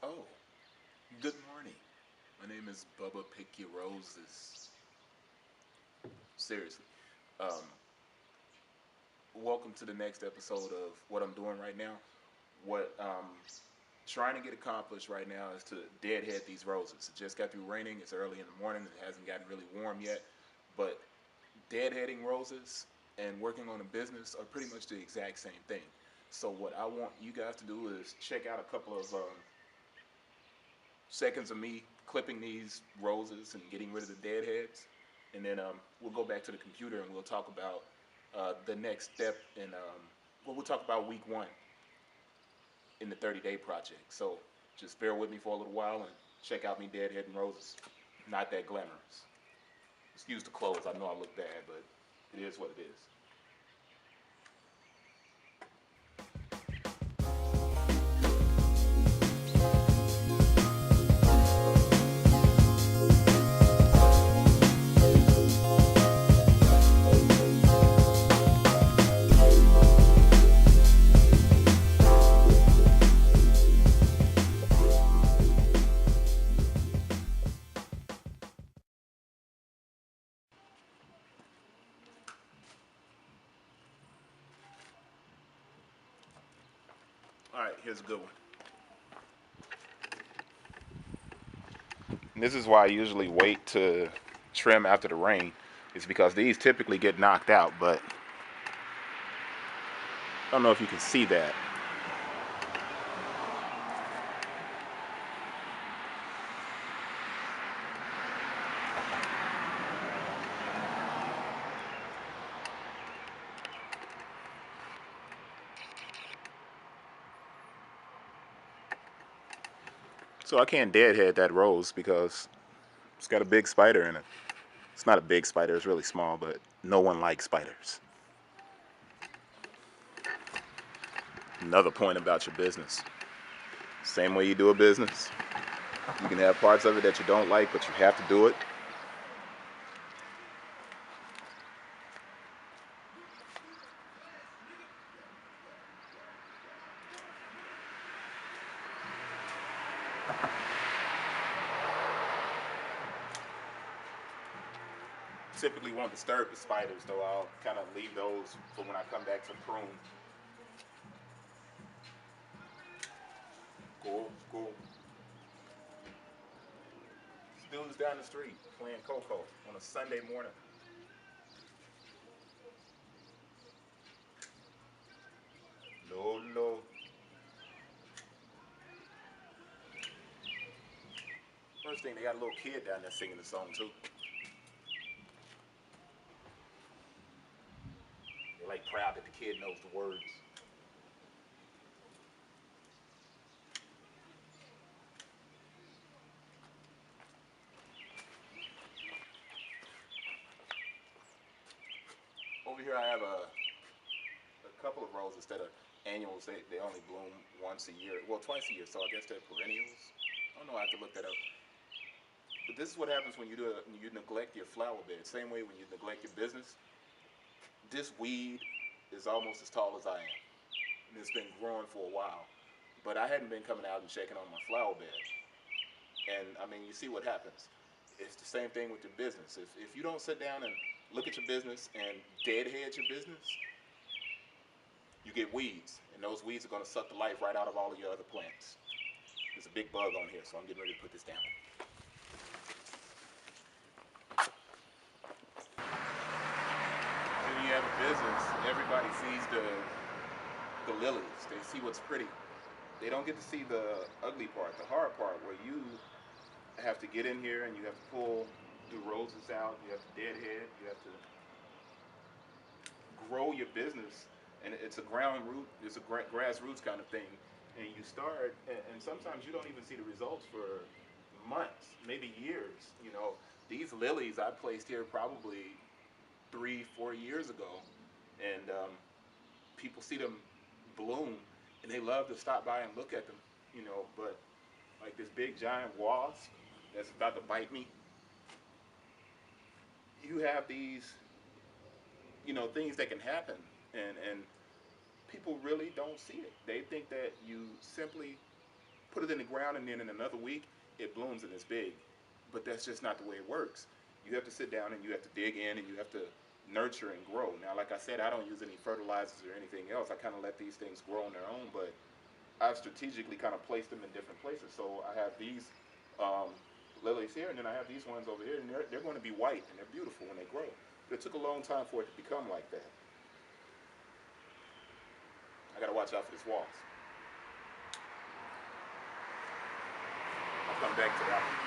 Oh, good morning. My name is Bubba Pick Your Roses. Seriously. Um, Welcome to the next episode of what I'm doing right now. What trying to get accomplished right now is to deadhead these roses. It just got through raining. It's early in the morning. It hasn't gotten really warm yet. But deadheading roses and working on a business are pretty much the exact same thing. So what I want you guys to do is check out a couple of seconds of me clipping these roses and getting rid of the deadheads, and then we'll go back to the computer and we'll talk about the next step in well, we'll talk about week one in the 30-day project. So just bear with me for a little while and check out me deadheading roses. Not that glamorous. Excuse the clothes. I know I look bad, but it is what it is. All right, here's a good one. And this is why I usually wait to trim after the rain. It's because these typically get knocked out, but I don't know if you can see that. So I can't deadhead that rose because it's got a big spider in it. It's not a big spider, it's really small, but no one likes spiders. Another point about your business. Same way you do a business. You can have parts of it that you don't like, but you have to do it. Typically won't disturb the spiders, though I'll kind of leave those for when I come back to prune. Cool, cool. Students down the street playing Coco on a Sunday morning. No, no. First thing, they got a little kid down there singing the song too. They're like proud that the kid knows the words. Over here I have a couple of roses that are annuals. They only bloom once a year. Well, twice a year, so I guess they're perennials. I don't know, I have to look that up. But this is what happens when you neglect your flower bed. Same way when you neglect your business. This weed is almost as tall as I am. And it's been growing for a while. But I hadn't been coming out and checking on my flower bed. And I mean, you see what happens. It's the same thing with your business. If you don't sit down and look at your business and deadhead your business, you get weeds. And those weeds are going to suck the life right out of all of your other plants. There's a big bug on here, so I'm getting ready to put this down. When you have a business, everybody sees the lilies. They see what's pretty. They don't get to see the ugly part, the hard part, where you have to get in here and you have to pull the roses out. You have to deadhead. You have to grow your business, and it's a ground root. It's a grassroots kind of thing. And you start, and sometimes you don't even see the results for months, maybe years. You know, these lilies I placed here probably 3, 4 years ago, and people see them bloom, and they love to stop by and look at them. You know, but like this big giant wasp that's about to bite me, you have these, things that can happen, and people really don't see it. They think that you simply put it in the ground, and then in another week it blooms and it's big. But that's just not the way it works. You have to sit down and you have to dig in and you have to nurture and grow. Now, like I said, I don't use any fertilizers or anything else. I kind of let these things grow on their own, but I've strategically kind of placed them in different places. So I have these lilies here, and then I have these ones over here, and they're going to be white and they're beautiful when they grow. But it took a long time for it to become like that. I got to watch out for this waltz. I'll come back to that one.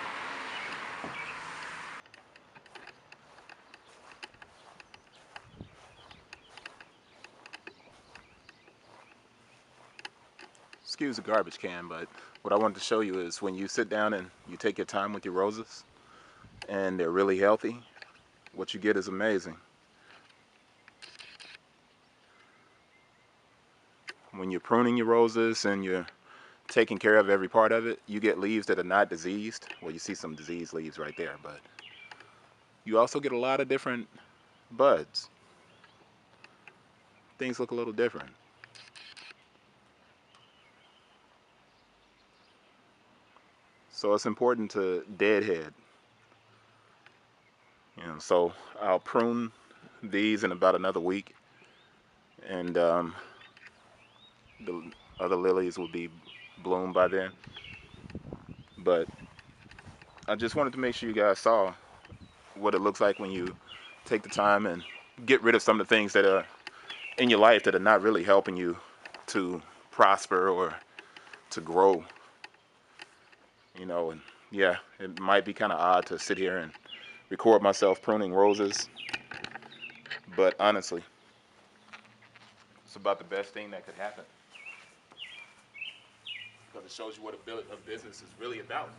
Excuse the garbage can, but what I wanted to show you is when you sit down and you take your time with your roses and they're really healthy, what you get is amazing. When you're pruning your roses and you're taking care of every part of it, you get leaves that are not diseased. Well, you see some diseased leaves right there, but you also get a lot of different buds. Things look a little different. So it's important to deadhead. So I'll prune these in about another week, and the other lilies will be bloomed by then. But I just wanted to make sure you guys saw what it looks like when you take the time and get rid of some of the things that are in your life that are not really helping you to prosper or to grow. And yeah, it might be kind of odd to sit here and record myself pruning roses, but honestly, it's about the best thing that could happen, because it shows you what a business is really about.